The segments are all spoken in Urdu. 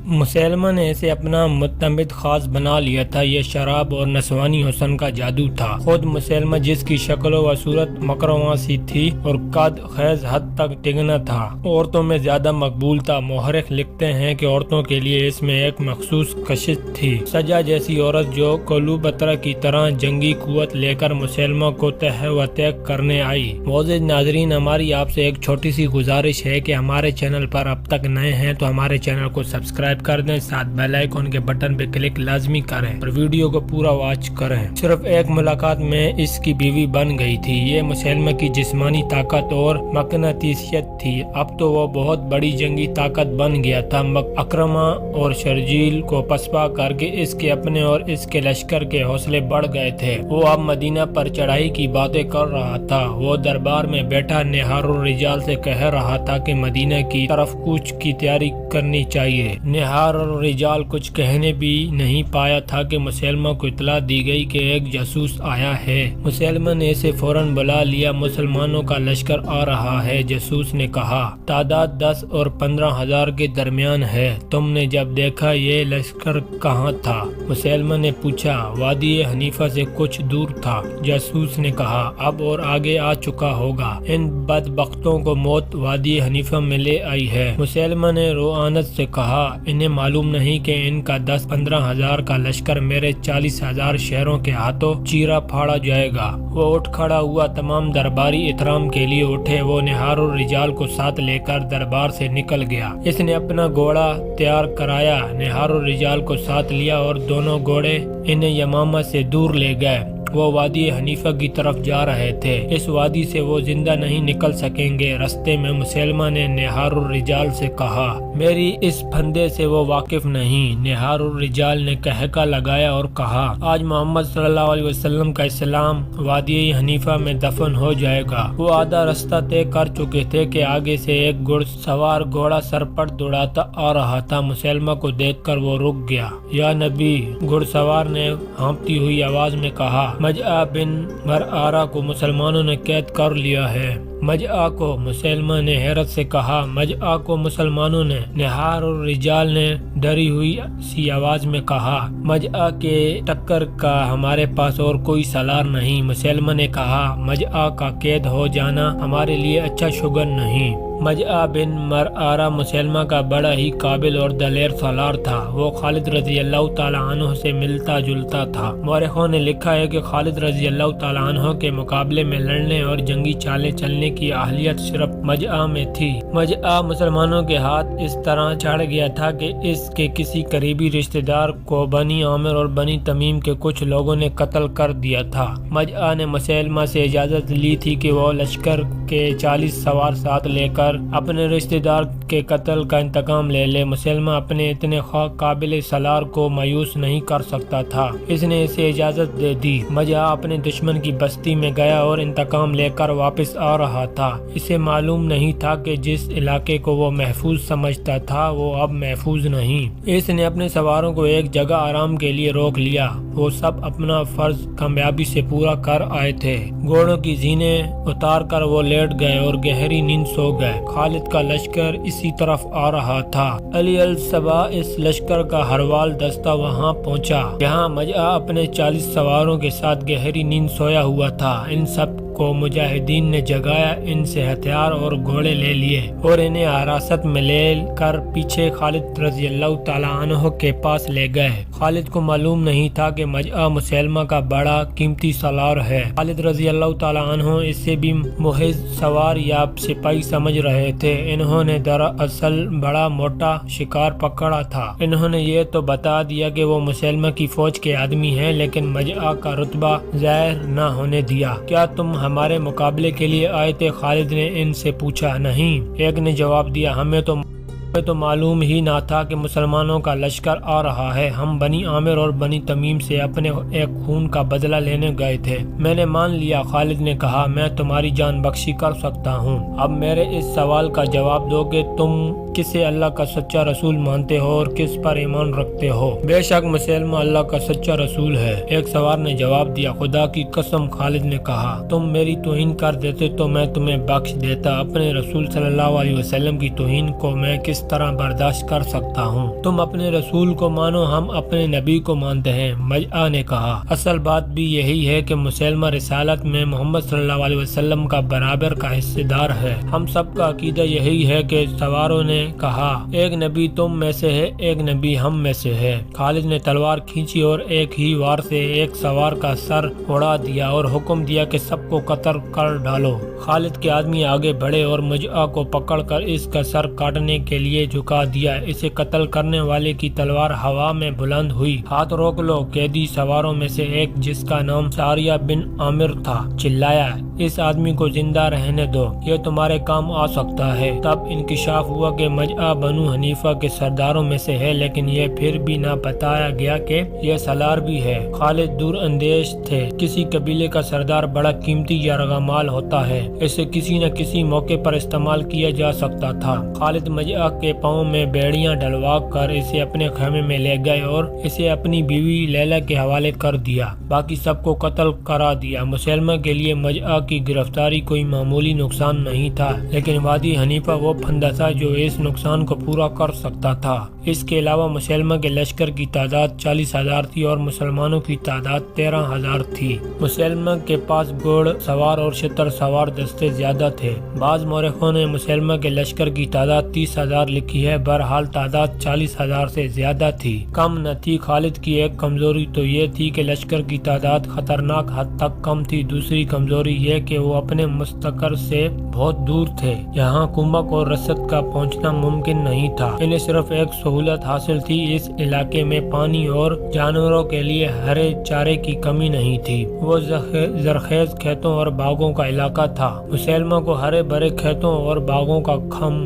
مسلمہ نے اسے اپنا متمد خاص بنا لیا تھا۔ یہ شراب اور نسوانی حسن کا جادو تھا۔ خود مسلمہ جس کی شکل و صورت مکرمہ سی تھی اور قد خیز حد تک ٹگنا تھا، عورتوں میں زیادہ مقبول تھا۔ مورخ لکھتے ہیں کہ عورتوں کے لیے اس میں ایک مخصوص کشش تھی، سجا جیسی عورت جو کلوبترا کی طرح جنگی قوت لے کر مسلمہ کو تہ و تیک کرنے آئی۔ معزز ناظرین، ہماری آپ سے ایک چھوٹی سی گزارش ہے کہ ہمارے چینل پر اب تک نئے ہیں تو ہمارے چینل کو سبسکرائب کر دیں، ساتھ بیل آئیکن کے بٹن پہ کلک لازمی کریں اور ویڈیو کو پورا واچ کریں۔ صرف ایک ملاقات میں اس کی بیوی بن گئی تھی۔ یہ مسلمہ کی جسمانی طاقت اور مقناطیسیت تھی۔ اب تو وہ بہت بڑی جنگی طاقت بن گیا تھا۔ اکرمہ اور شرجیل کو پسپا کر کے اس کے اپنے اور اس کے لشکر کے حوصلے بڑھ گئے تھے۔ وہ اب مدینہ پر چڑھائی کی باتیں کر رہا تھا۔ وہ دربار میں بیٹھا نہار الرجال سے کہہ رہا تھا کہ مدینہ کی طرف کوچ کی تیاری کرنی چاہیے۔ نہار الرجال کچھ کہنے بھی نہیں پایا تھا کہ مسلمہ کو اطلاع دی گئی کہ ایک جاسوس آیا ہے۔ مسلمہ نے اسے فوراً بلا لیا۔ مسلمانوں کا لشکر آ رہا ہے، جاسوس نے کہا۔ تعداد 10 اور 15 ہزار کے درمیان ہے۔ تم نے جب دیکھا یہ لشکر کہاں تھا؟ مسلمہ نے پوچھا۔ وادی حنیفہ سے کچھ دور تھا، جاسوس نے کہا۔ اب اور آگے آ چکا ہوگا۔ ان بدبختوں کو موت وادی حنیفہ میں لے آئی ہے۔ مسلمہ نے روعانت سے کہا۔ انہیں معلوم نہیں کہ ان کا 10-15 ہزار کا لشکر میرے 40,000 شہروں کے ہاتھوں چیرا پھاڑا جائے گا۔ وہ اٹھ کھڑا ہوا۔ تمام درباری احترام کے لیے اٹھے۔ وہ نہار الرجال کو ساتھ لے کر دربار سے نکل گیا۔ اس نے اپنا گھوڑا تیار کرایا، نہار الرجال کو ساتھ لیا اور دونوں گھوڑے انہیں یمامہ سے دور لے گئے۔ وہ وادی حنیفہ کی طرف جا رہے تھے۔ اس وادی سے وہ زندہ نہیں نکل سکیں گے۔ رستے میں مسلمہ نے نہار الرجال سے کہا، میری اس پھندے سے وہ واقف نہیں۔ نہار الرجال نے کہکا لگایا اور کہا، آج محمد صلی اللہ علیہ وسلم کا اسلام وادی حنیفہ میں دفن ہو جائے گا۔ وہ آدھا رستہ طے کر چکے تھے کہ آگے سے ایک گھڑ سوار گھوڑا سرپٹ دوڑاتا آ رہا تھا۔ مسلمہ کو دیکھ کر وہ رک گیا۔ یا نبی، گھڑ سوار نے ہانپتی ہوئی آواز میں کہا، مجعہ بن مرآرہ کو مسلمانوں نے قید کر لیا ہے۔ مجعہ کو؟ مسلمہ نے حیرت سے کہا۔ مجعہ کو مسلمانوں نے؟ نہار الرجال نے ڈری ہوئی سی آواز میں کہا، مجعہ کے ٹکر کا ہمارے پاس اور کوئی سالار نہیں۔ مسلمہ نے کہا، مجعہ کا قید ہو جانا ہمارے لیے اچھا شگون نہیں۔ مجعہ بن مرآرہ مسلمہ کا بڑا ہی قابل اور دلیر سالار تھا۔ وہ خالد رضی اللہ تعالیٰ عنہ سے ملتا جلتا تھا۔ مورخوں نے لکھا ہے کہ خالد رضی اللہ تعالیٰ عنہ کے مقابلے میں لڑنے اور جنگی چالیں چلنے کی اہلیت صرف مجعہ میں تھی۔ مجعہ مسلمانوں کے ہاتھ اس طرح چڑھ گیا تھا کہ اس کے کسی قریبی رشتہ دار کو بنی عامر اور بنی تمیم کے کچھ لوگوں نے قتل کر دیا تھا۔ مجعہ نے مسلمہ سے اجازت لی تھی کہ وہ لشکر کے 40 سوار ساتھ لے کر اپنے رشتہ دار کے قتل کا انتقام لے لے۔ مسلمہ اپنے اتنے قابل سالار کو مایوس نہیں کر سکتا تھا، اس نے اسے اجازت دے دی۔ مجعہ اپنے دشمن کی بستی میں گیا اور انتقام لے کر واپس آ رہا تھا۔ اسے معلوم نہیں تھا کہ جس علاقے کو وہ محفوظ سمجھتا تھا وہ اب محفوظ نہیں۔ اس نے اپنے سواروں کو ایک جگہ آرام کے لیے روک لیا۔ وہ سب اپنا فرض کامیابی سے پورا کر آئے تھے۔ گھوڑوں کی زینیں اتار کر وہ لیٹ گئے اور گہری نیند سو گئے۔ خالد کا لشکر اسی طرف آ رہا تھا۔ علی الصبا اس لشکر کا ہروال دستہ وہاں پہنچا جہاں مجعہ اپنے 40 سواروں کے ساتھ گہری نیند سویا ہوا تھا۔ ان سب کو مجاہدین نے جگایا، ان سے ہتھیار اور گھوڑے لے لیے اور انہیں حراست میں لے کر پیچھے خالد رضی اللہ تعالیٰ عنہ کے پاس لے گئے۔ خالد کو معلوم نہیں تھا کہ مجعہ مسلمہ کا بڑا قیمتی سالار ہے۔ خالد رضی اللہ تعالیٰ عنہ اس سے بھی محض سوار یا سپاہی سمجھ رہے تھے۔ انہوں نے دراصل بڑا موٹا شکار پکڑا تھا۔ انہوں نے یہ تو بتا دیا کہ وہ مسلمہ کی فوج کے آدمی ہیں، لیکن مجعہ کا رتبہ ظاہر نہ ہونے دیا۔ کیا تم ہمارے مقابلے کے لیے آئے تھے؟ خالد نے ان سے پوچھا۔ نہیں، ایک نے جواب دیا، ہمیں تو معلوم ہی نہ تھا کہ مسلمانوں کا لشکر آ رہا ہے۔ ہم بنی عامر اور بنی تمیم سے اپنے ایک خون کا بدلہ لینے گئے تھے۔ میں نے مان لیا، خالد نے کہا، میں تمہاری جان بخشی کر سکتا ہوں۔ اب میرے اس سوال کا جواب دو کہ تم کسے اللہ کا سچا رسول مانتے ہو اور کس پر ایمان رکھتے ہو؟ بے شک مسلمہ اللہ کا سچا رسول ہے، ایک سوار نے جواب دیا۔ خدا کی قسم، خالد نے کہا، تم میری توہین کر دیتے تو میں تمہیں بخش دیتا۔ اپنے رسول صلی اللہ علیہ وسلم کی توہین کو میں کس طرح برداشت کر سکتا ہوں۔ تم اپنے رسول کو مانو، ہم اپنے نبی کو مانتے ہیں۔ مجاع نے کہا، اصل بات بھی یہی ہے کہ مسلمہ رسالت میں محمد صلی اللہ علیہ وسلم کا برابر کا حصہ دار ہے۔ ہم سب کا عقیدہ یہی ہے کہ سواروں نے کہا، ایک نبی تم میں سے ہے، ایک نبی ہم میں سے ہے۔ خالد نے تلوار کھینچی اور ایک ہی وار سے ایک سوار کا سر اڑا دیا اور حکم دیا کہ سب کو قتل کر ڈالو۔ خالد کے آدمی آگے بڑھے اور مجاع کو پکڑ کر اس کا سر کاٹنے کے لیے جھکا دیا۔ اسے قتل کرنے والے کی تلوار ہوا میں بلند ہوئی۔ ہاتھ روک لو! قیدی سواروں میں سے ایک جس کا نام ساریہ بن عامر تھا چلایا، اس آدمی کو زندہ رہنے دو، یہ تمہارے کام آ سکتا ہے۔ تب انکشاف ہوا کہ مجاع بنو حنیفہ کے سرداروں میں سے ہے، لیکن یہ پھر بھی نہ بتایا گیا کہ یہ سالار بھی ہے۔ خالد دور اندیش تھے، کسی قبیلے کا سردار بڑا قیمتی یرغہ مال ہوتا ہے، اسے کسی نہ کسی موقع پر استعمال کیا جا سکتا تھا۔ خالد مجاع کے پاؤں میں بیڑیاں ڈلوا کر اسے اپنے خیمے میں لے گئے اور اسے اپنی بیوی لیلا کے حوالے کر دیا، باقی سب کو قتل کرا دیا۔ مسلمہ کے لیے مجاع کی گرفتاری کوئی معمولی نقصان نہیں تھا، لیکن وادی حنیفہ وہ پھندا تھا جو اس نقصان کو پورا کر سکتا تھا۔ اس کے علاوہ مسلمہ کے لشکر کی تعداد 40,000 تھی اور مسلمانوں کی تعداد 13,000 تھی۔ مسلمہ کے پاس گھوڑ سوار اور شتر سوار دستے زیادہ تھے۔ بعض مورخوں نے مسلمہ کے لشکر کی تعداد 30,000 لکھی ہے، بہرحال تعداد 40,000 سے زیادہ تھی، کم نہ تھی۔ خالد کی ایک کمزوری تو یہ تھی کہ لشکر کی تعداد خطرناک حد تک کم تھی، دوسری کمزوری یہ کہ وہ اپنے مستقر سے بہت دور تھے، یہاں کمک اور رسد کا پہنچنا ممکن نہیں تھا۔ انہیں صرف ایک سہولت حاصل تھی، اس علاقے میں پانی اور جانوروں کے لیے ہرے چارے کی کمی نہیں تھی۔ وہ زرخیز کھیتوں اور باغوں کا علاقہ تھا۔ مسلمہ کو ہرے بھرے کھیتوں اور باغوں کا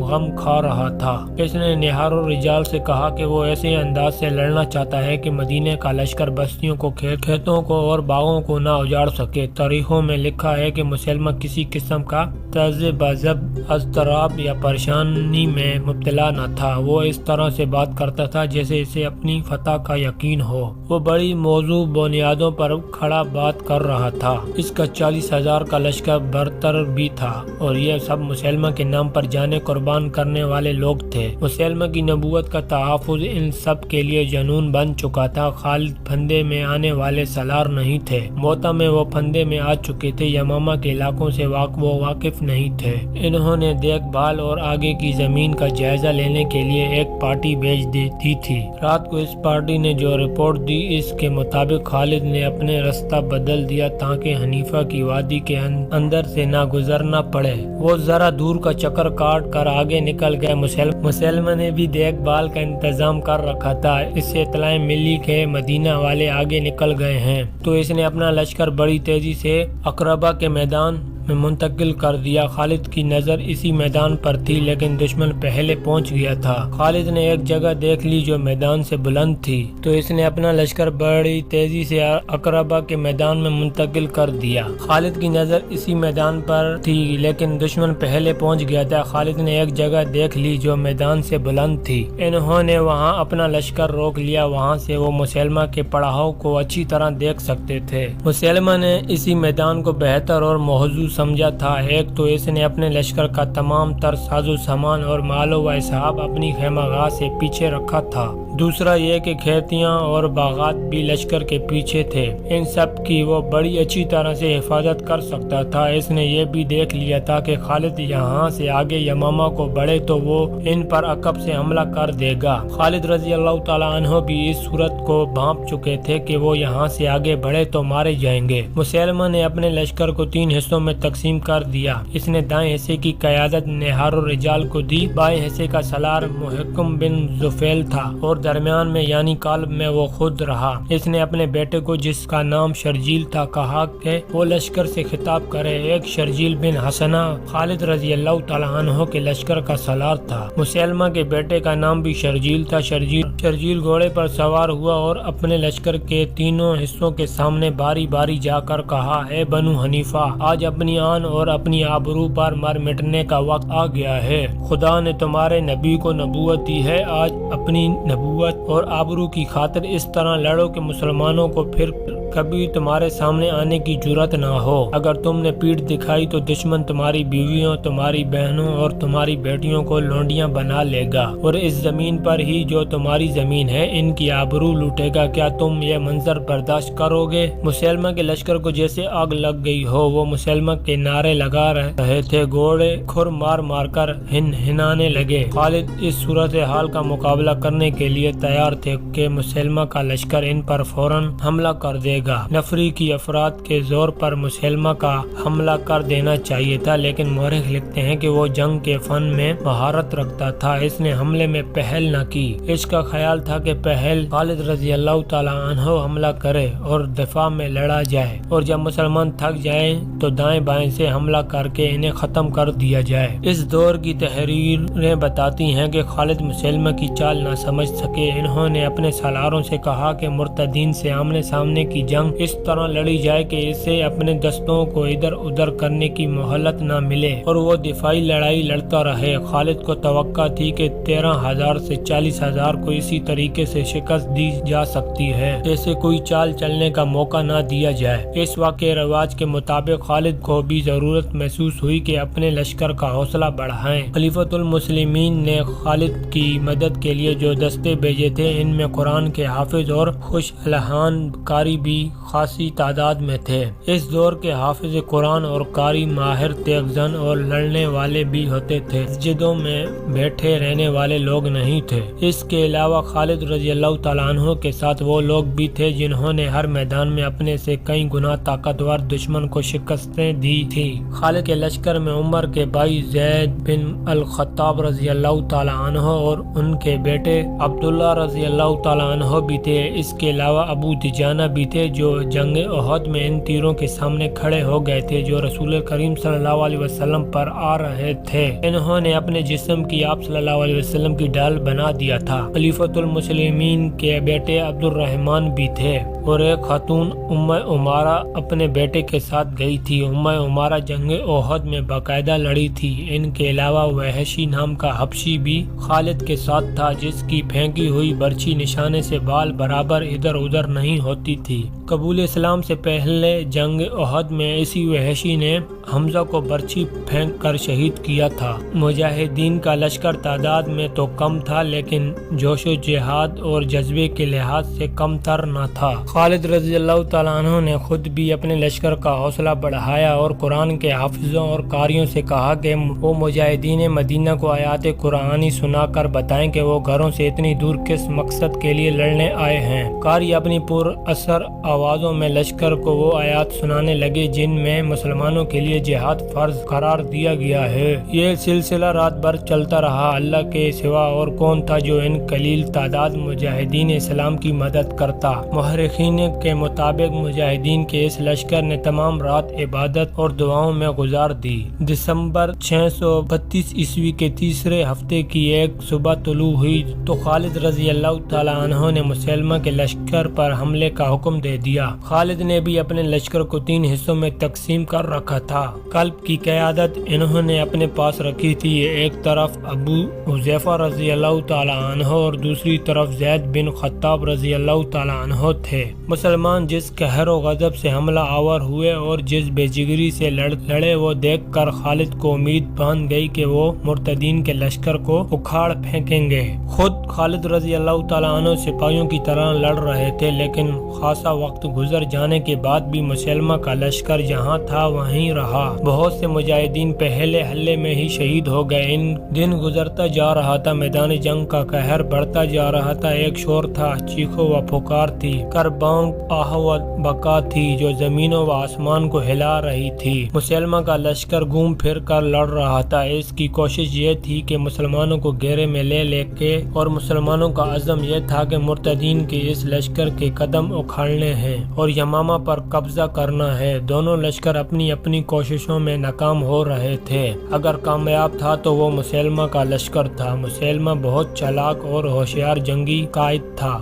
غم کھا رہا تھا۔ اس نے نہار الرجال سے کہا کہ وہ ایسے انداز سے لڑنا چاہتا ہے کہ مدینے کا لشکر بستیوں کو، کھیتوں کو اور باغوں کو نہ اجاڑ سکے۔ تاریخوں میں لکھا ہے کہ مسلمہ کسی قسم کا تذبذب، اضطراب یا پریشانی میں مبتلا نہ تھا۔ وہ اس طرح سے بات کرتا تھا جیسے اسے اپنی فتح کا یقین ہو۔ وہ بڑی موضوع بنیادوں پر کھڑا بات کر رہا تھا۔ اس کا 40,000 کا لشکر برتر بھی تھا اور یہ سب مسلمہ کے نام پر جانیں قربان کرنے والے لوگ تھے۔ مسلمہ کی نبوت کا تحفظ ان سب کے لیے جنون بن چکا تھا۔ خالد پھندے میں آنے والے سالار نہیں تھے، موتا میں وہ پھندے میں آ چکے تھے، یمامہ کے علاقوں سے وہ واقف نہیں تھے۔ انہوں نے دیکھ بھال اور آگے کی زمین کا جائزہ لینے کے لیے ایک پارٹی بھیج دی تھی۔ رات کو اس پارٹی نے جو رپورٹ دی، اس کے مطابق خالد نے اپنے راستہ بدل دیا تاکہ حنیفہ کی وادی کے اندر سے نہ گزرنا پڑے۔ وہ ذرا دور کا چکر کاٹ کر آگے نکل گئے۔ مسلمہ نے بھی دیکھ بھال کا انتظام کر رکھا تھا۔ اس سے اطلاع ملی کہ مدینہ والے آگے نکل گئے ہیں، تو اس نے اپنا لشکر بڑی تیزی سے عقربہ کے میدان میں منتقل کر دیا۔ خالد کی نظر اسی میدان پر تھی، لیکن دشمن پہلے پہنچ گیا تھا۔ خالد نے ایک جگہ دیکھ لی جو میدان سے بلند تھی، تو اس نے اپنا لشکر بڑی تیزی سے عقربہ کے میدان میں منتقل کر دیا۔ خالد کی نظر اسی میدان پر تھی، لیکن دشمن پہلے پہنچ گیا تھا۔ خالد نے ایک جگہ دیکھ لی جو میدان سے بلند تھی، انہوں نے وہاں اپنا لشکر روک لیا، وہاں سے وہ مسلمہ کے پڑاؤ کو اچھی طرح دیکھ سکتے تھے۔ مسلمہ نے اسی میدان کو بہتر اور محفوظ سمجھا تھا۔ ایک تو اس نے اپنے لشکر کا تمام تر ساز و سامان اور مال و اسباب اپنی خیمہ گاہ سے پیچھے رکھا تھا، دوسرا یہ کہ کھیتیاں اور باغات بھی لشکر کے پیچھے تھے، ان سب کی وہ بڑی اچھی طرح سے حفاظت کر سکتا تھا۔ اس نے یہ بھی دیکھ لیا تھا کہ خالد یہاں سے آگے یمامہ کو بڑھے تو وہ ان پر عقب سے حملہ کر دے گا۔ خالد رضی اللہ تعالیٰ عنہ بھی اس صورت کو بھانپ چکے تھے کہ وہ یہاں سے آگے بڑھے تو مارے جائیں گے۔ مسلمہ نے اپنے لشکر کو 3 حصوں میں تقسیم کر دیا۔ اس نے دائیں حصے کی قیادت نہار الرجال کو دی، بائیں حصے کا سالار محکم بن زفیل تھا اور درمیان میں یعنی قلب میں وہ خود رہا۔ اس نے اپنے بیٹے کو جس کا نام شرجیل تھا کہا کہ وہ لشکر سے خطاب کرے۔ ایک شرجیل بن حسنہ خالد رضی اللہ تعالیٰ عنہ کے لشکر کا سالار تھا۔ مسلمہ کے بیٹے کا نام بھی شرجیل تھا۔ شرجیل گھوڑے پر سوار ہوا اور اپنے لشکر کے تینوں حصوں کے سامنے باری باری جا کر کہا، اے بنو حنیفہ، آج اپنی آن اور اپنی آبرو پر مر مٹنے کا وقت آ گیا ہے۔ خدا نے تمہارے نبی کو نبوت دی ہے، آج اپنی نبوت اور آبرو کی خاطر اس طرح لڑو کہ مسلمانوں کو پھر کبھی تمہارے سامنے آنے کی جرات نہ ہو۔ اگر تم نے پیٹھ دکھائی تو دشمن تمہاری بیویوں، تمہاری بہنوں اور تمہاری بیٹیوں کو لونڈیاں بنا لے گا، اور اس زمین پر ہی جو تمہاری زمین ہے ان کی آبرو لوٹے گا۔ کیا تم یہ منظر برداشت کرو گے؟ مسیلمہ کے لشکر کو جیسے آگ لگ گئی ہو، وہ مسیلمہ کے نعرے لگا رہے تھے، گھوڑے کھر مار مار کر ہنانے لگے۔ خالد اس صورتحال کا مقابلہ کرنے کے لیے تیار تھے کہ مسیلمہ کا لشکر ان پر فوراً حملہ کر دے گا۔ نفری کی افراد کے زور پر مسیلمہ کا حملہ کر دینا چاہیے تھا، لیکن مورخ لکھتے ہیں کہ وہ جنگ کے فن میں مہارت رکھتا تھا، اس نے حملے میں پہل نہ کی۔ اس کا خیال تھا کہ پہل خالد رضی اللہ تعالیٰ عنہ حملہ کرے اور دفاع میں لڑا جائے، اور جب مسلمان تھک جائیں تو دائیں بائیں سے حملہ کر کے انہیں ختم کر دیا جائے۔ اس دور کی تحریریں بتاتی ہیں کہ خالد مسیلمہ کی چال نہ سمجھ سکے۔ انہوں نے اپنے سالاروں سے کہا کہ مرتدین سے آمنے سامنے کی جنگ اس طرح لڑی جائے کہ اسے اپنے دستوں کو ادھر ادھر کرنے کی مہلت نہ ملے اور وہ دفاعی لڑائی لڑتا رہے۔ خالد کو توقع تھی کہ 13,000 سے 40,000 کو اسی طریقے سے شکست دی جا سکتی ہے جیسے کوئی چال چلنے کا موقع نہ دیا جائے۔ اس وقت کے رواج کے مطابق خالد کو بھی ضرورت محسوس ہوئی کہ اپنے لشکر کا حوصلہ بڑھائیں۔ خلیفۃ المسلمین نے خالد کی مدد کے لیے جو دستے بھیجے تھے ان میں قرآن کے حافظ اور خوش الحان قاری بھی خاصی تعداد میں تھے۔ اس دور کے حافظ قرآن اور قاری ماہر تیغ زن اور لڑنے والے بھی ہوتے تھے، مسجدوں میں بیٹھے رہنے والے لوگ نہیں تھے۔ اس کے علاوہ خالد رضی اللہ تعالیٰ عنہ کے ساتھ وہ لوگ بھی تھے جنہوں نے ہر میدان میں اپنے سے کئی گنا طاقتور دشمن کو شکستیں دی تھی۔ خالد کے لشکر میں عمر کے بھائی زید بن الخطاب رضی اللہ تعالیٰ عنہ اور ان کے بیٹے عبداللہ رضی اللہ تعالیٰ عنہ بھی تھے۔ اس کے علاوہ ابو دجانہ بھی تھے جو جنگ احد میں ان تیروں کے سامنے کھڑے ہو گئے تھے جو رسول کریم صلی اللہ علیہ وسلم پر آ رہے تھے۔ انہوں نے اپنے جسم کی آپ صلی اللہ علیہ وسلم کی ڈال بنا دیا تھا۔ خلیفۃ المسلمین کے بیٹے عبد الرحمن بھی تھے اور ایک خاتون ام عمارہ اپنے بیٹے کے ساتھ گئی تھی۔ ام عمارہ جنگ احد میں باقاعدہ لڑی تھی۔ ان کے علاوہ وحشی نام کا حبشی بھی خالد کے ساتھ تھا جس کی پھینکی ہوئی برچھی نشانے سے بال برابر ادھر ادھر نہیں ہوتی تھی۔ قبول اسلام سے پہلے جنگ احد میں اسی وحشی نے حمزہ کو برچھی پھینک کر شہید کیا تھا۔ مجاہدین کا لشکر تعداد میں تو کم تھا لیکن جوش و جہاد اور جذبے کے لحاظ سے کم تر نہ تھا۔ خالد رضی اللہ تعالیٰ عنہ نے خود بھی اپنے لشکر کا حوصلہ بڑھایا اور قرآن کے حافظوں اور قاریوں سے کہا کہ وہ مجاہدین مدینہ کو آیات قرآنی سنا کر بتائیں کہ وہ گھروں سے اتنی دور کس مقصد کے لیے لڑنے آئے ہیں۔ قاری اپنی پر اثر آوازوں میں لشکر کو وہ آیات سنانے لگے جن میں مسلمانوں کے لیے جہاد فرض قرار دیا گیا ہے۔ یہ سلسلہ رات بھر چلتا رہا۔ اللہ کے سوا اور کون تھا جو ان قلیل تعداد مجاہدین اسلام کی مدد کرتا؟ مورخین کے مطابق مجاہدین کے اس لشکر نے تمام رات عبادت اور دعاؤں میں گزار دی۔ دسمبر 632 عیسوی کے تیسرے ہفتے کی ایک صبح طلوع ہوئی تو خالد رضی اللہ تعالیٰ عنہ نے مسیلمہ کے لشکر پر حملے کا حکم دے دیا۔ خالد نے بھی اپنے لشکر کو 3 حصوں میں تقسیم کر رکھا تھا۔ قلب کی قیادت انہوں نے اپنے پاس رکھی تھی۔ ایک طرف ابو حذیفہ رضی اللہ تعالیٰ عنہ اور دوسری طرف زید بن خطاب رضی اللہ تعالیٰ عنہ تھے۔ مسلمان جس قہر و غضب سے حملہ آور ہوئے اور جس بے جگری سے لڑے وہ دیکھ کر خالد کو امید باندھ گئی کہ وہ مرتدین کے لشکر کو اکھاڑ پھینکیں گے۔ خود خالد رضی اللہ تعالیٰ عنہ سپاہیوں کی طرح لڑ رہے تھے لیکن خاصا وقت گزر جانے کے بعد بھی مسلمہ کا لشکر جہاں تھا وہیں رہا۔ بہت سے مجاہدین پہلے حملے میں ہی شہید ہو گئے۔ ان دن گزرتا جا رہا تھا، میدان جنگ کا قہر بڑھتا جا رہا تھا۔ ایک شور تھا، چیخو و پکار تھی، کربانگ آہ و بکا تھی جو زمین و آسمان کو ہلا رہی تھی۔ مسلمہ کا لشکر گھوم پھر کر لڑ رہا تھا۔ اس کی کوشش یہ تھی کہ مسلمانوں کو گھیرے میں لے کے اور مسلمانوں کا عزم یہ تھا کہ مرتدین کے اس لشکر کے قدم اکھاڑنے ہیں اور یمامہ پر قبضہ کرنا ہے۔ دونوں لشکر اپنی اپنی کوششوں میں ناکام ہو رہے تھے۔ اگر کامیاب تھا تو وہ مسلمہ کا لشکر تھا۔ مسلمہ بہت چالاک اور ہوشیار جنگی قائد تھا۔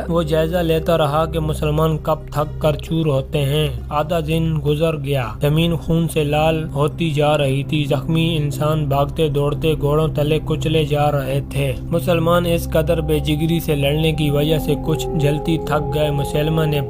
وہ جائزہ لیتا رہا کہ مسلمان کب تھک کر چور ہوتے ہیں۔ آدھا دن گزر گیا، زمین خون سے لال ہوتی جا رہی تھی، زخمی انسان بھاگتے دوڑتے گھوڑوں تلے کچلے جا رہے تھے۔ مسلمان اس قدر بے جگری سے لڑنے کی وجہ سے کچھ جلتی تھک گئے۔ مسلمہ نے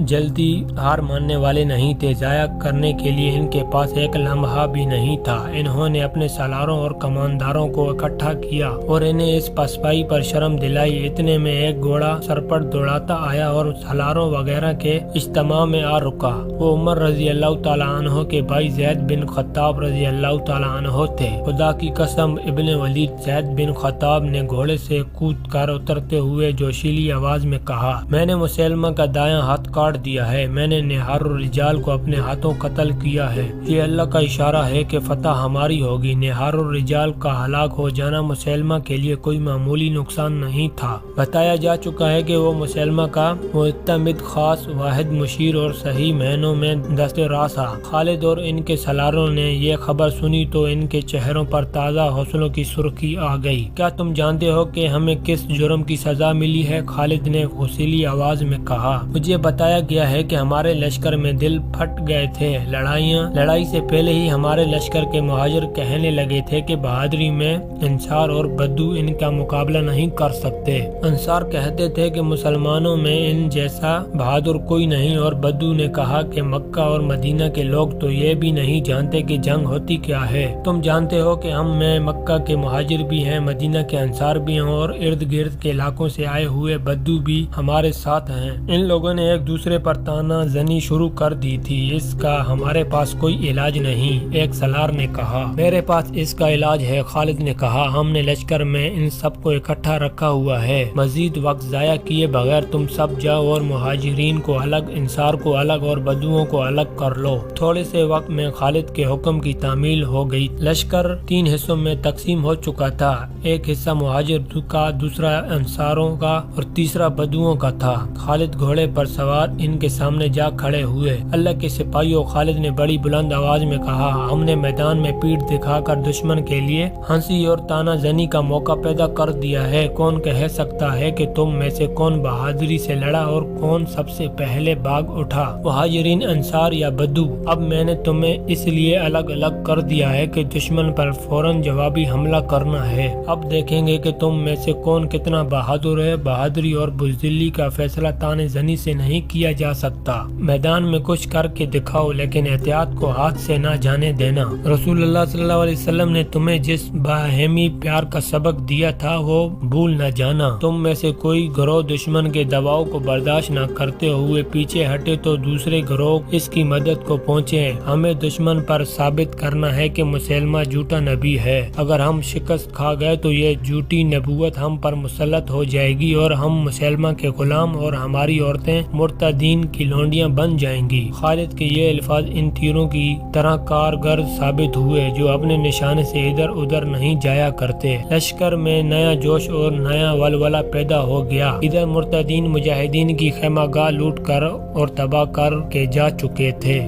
جلدی ہار ماننے والے نہیں تھے، ضائع کرنے کے لیے ان کے پاس ایک لمحہ بھی نہیں تھا۔ انہوں نے اپنے سالاروں اور کمانداروں کو اکٹھا کیا اور انہیں اس پسپائی پر شرم دلائی۔ اتنے میں ایک گھوڑا سر پر دوڑاتا آیا اور سالاروں وغیرہ کے اجتماع میں آ رکا۔ وہ عمر رضی اللہ تعالیٰ عنہ کے بھائی زید بن خطاب رضی اللہ تعالیٰ عنہ تھے۔ خدا کی قسم، ابن ولید زید بن خطاب نے گھوڑے سے کود کر اترتے ہوئے جوشیلی آواز میں کہا، میں نے مسلمہ کا دایاں ہاتھ کاٹ دیا ہے، میں نے نہار الرجال کو اپنے ہاتھوں قتل کیا ہے۔ یہ اللہ کا اشارہ ہے کہ فتح ہماری ہوگی۔ نہار الرجال کا ہلاک ہو جانا مسلمہ کے لیے کوئی معمولی نقصان نہیں تھا۔ بتایا جا چکا ہے کہ وہ مسلمہ کا معتمد، خاص، واحد مشیر اور صحیح معنوں میں دست راست تھا۔ خالد اور ان کے سالاروں نے یہ خبر سنی تو ان کے چہروں پر تازہ حوصلوں کی سرخی آ گئی۔ کیا تم جانتے ہو کہ ہمیں کس جرم کی سزا ملی ہے؟ خالد نے غصیلی آواز میں کہا، مجھے بتایا گیا ہے کہ ہمارے لشکر میں دل پھٹ گئے تھے۔ لڑائی سے پہلے ہی ہمارے لشکر کے مہاجر کہنے لگے تھے کہ بہادری میں انصار اور بدو ان کا مقابلہ نہیں کر سکتے۔ انصار کہتے تھے کہ مسلمانوں میں ان جیسا بہادر کوئی نہیں، اور بدو نے کہا کہ مکہ اور مدینہ کے لوگ تو یہ بھی نہیں جانتے کہ جنگ ہوتی کیا ہے۔ تم جانتے ہو کہ ہم میں مکہ کے مہاجر بھی ہیں، مدینہ کے انصار بھی ہیں، اور ارد گرد کے علاقوں سے آئے ہوئے بدو بھی ہمارے ساتھ ہیں۔ ان لوگوں نے ایک دوسرے پر تانا زنی شروع کر دی تھی۔ اس کا ہمارے پاس کوئی علاج نہیں، ایک سالار نے کہا۔ میرے پاس اس کا علاج ہے، خالد نے کہا، ہم نے لشکر میں ان سب کو اکٹھا رکھا ہوا ہے۔ مزید وقت ضائع کیے بغیر تم سب جاؤ اور مہاجرین کو الگ، انصار کو الگ اور بدوؤں کو الگ کر لو۔ تھوڑے سے وقت میں خالد کے حکم کی تعمیل ہو گئی۔ لشکر 3 حصوں میں تقسیم ہو چکا تھا، ایک حصہ مہاجر کا، دوسرا انصاروں کا اور تیسرا بدوؤں کا تھا۔ خالد گھوڑے پر سوار ان کے سامنے جا کھڑے ہوئے۔ اللہ کے سپاہیوں، خالد نے بڑی بلند آواز میں کہا، ہم نے میدان میں پیٹھ دکھا کر دشمن کے لیے ہنسی اور تانا زنی کا موقع پیدا کر دیا ہے۔ کون کہہ سکتا ہے کہ تم میں سے کون بہادری سے لڑا اور کون سب سے پہلے بھاگ اٹھا، مہاجرین، انصار یا بدو؟ اب میں نے تمہیں اس لیے الگ الگ کر دیا ہے کہ دشمن پر فوراً جوابی حملہ کرنا ہے۔ اب دیکھیں گے کہ تم میں سے کون کتنا بہادر ہے۔ بہادری اور بزدلی کا فیصلہ تانے زنی سے نہیں کیا جا سکتا۔ میدان میں کچھ کر کے دکھاؤ، لیکن احتیاط کو ہاتھ سے نہ جانے دینا۔ رسول اللہ صلی اللہ علیہ وسلم نے تمہیں جس باہمی پیار کا سبق دیا تھا وہ بھول نہ جانا۔ تم میں سے کوئی گروہ دشمن کے دباؤ کو برداشت نہ کرتے ہوئے پیچھے ہٹے تو دوسرے گروہ اس کی مدد کو پہنچے۔ ہمیں دشمن پر ثابت کرنا ہے کہ مسلمہ جھوٹا نبی ہے۔ اگر ہم شکست کھا گئے تو یہ جھوٹی نبوت ہم پر مسلط ہو جائے گی اور ہم مسلمہ کے غلام اور ہماری عورتیں مرتدین کی لونڈیاں بن جائیں گی۔ خالد کے یہ الفاظ ان تیروں کی طرح کارگر ثابت ہوئے جو اپنے نشانے سے ادھر ادھر نہیں جایا کرتے۔ لشکر میں نیا جوش اور نیا ولولہ پیدا ہو گیا۔ ادھر مرتدین مجاہدین کی خیمہ گاہ لوٹ کر اور تباہ کر کے جا چکے تھے۔